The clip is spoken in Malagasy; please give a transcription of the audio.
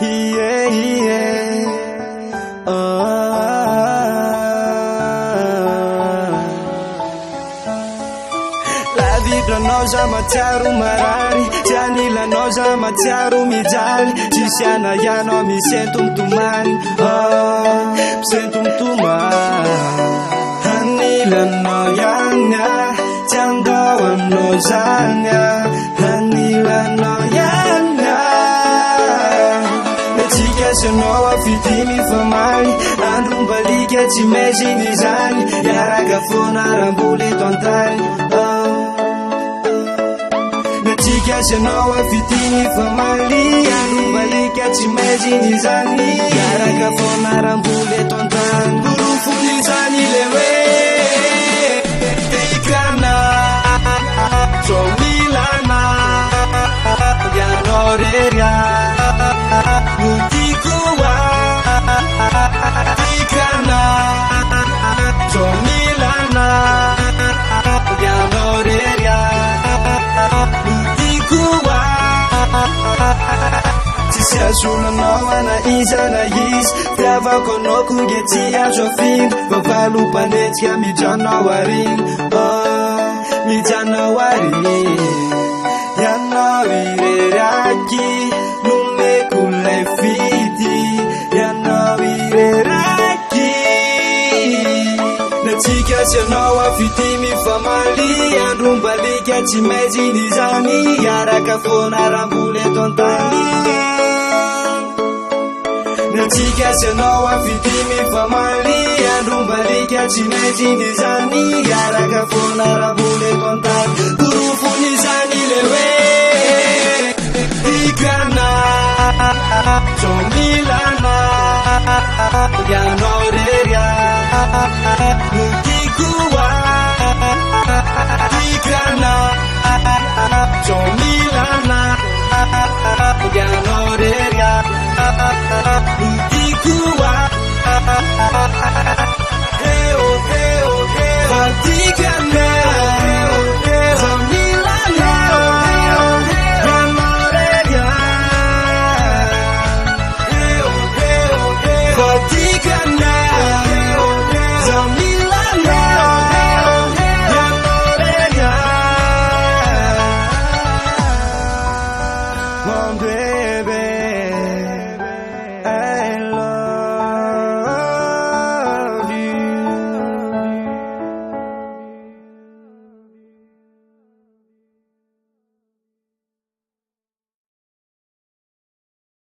Yeah, yeah. La vibra noza matsiaro marary Tianila noza matsiaro mijaly Tsisiana iano misento mitomany Misento mitomany Hanilanao ihany Tsy andao aminao zany Hanilanao ihany Tsika sanao afidimy famaly Androm-balika tsy maiziny izany Iaraka foana ramboly eto antany Tsika sanao afidimy famaly Androm-balika tsy maiziny izany Iaraka foana ramboly eto antany Borofony izany le hoe Tikana Somilana Ianao rery Nutikoa Tikana Somilana Ianao rery Nutikoa Tsisy azonanao anaizana izy Fiavako anao konge tsy azo afindra Vavalim-panetsika mijanao ariny Mijanao ariny Ianao ireraky Nomeko lay fity Ianao ireraky Natsika sy anao afidimy famaly Androm-balika tsy maiziny izany Iaraka foana ramboly eto antany Natsika sy anao afidimy famaly Androm-balika tsy maiziny izany Iaraka foana ramboly eto antany Borofony izany le hoe Tikana Somilana Ianao rery Nutikoa Tikana Somilana Ianao rery Nutikoa Heo, heo, heo Tikana Somilana Ianao rery Heo, heo, heo Tikana Somilana Ianao rery Mon bébé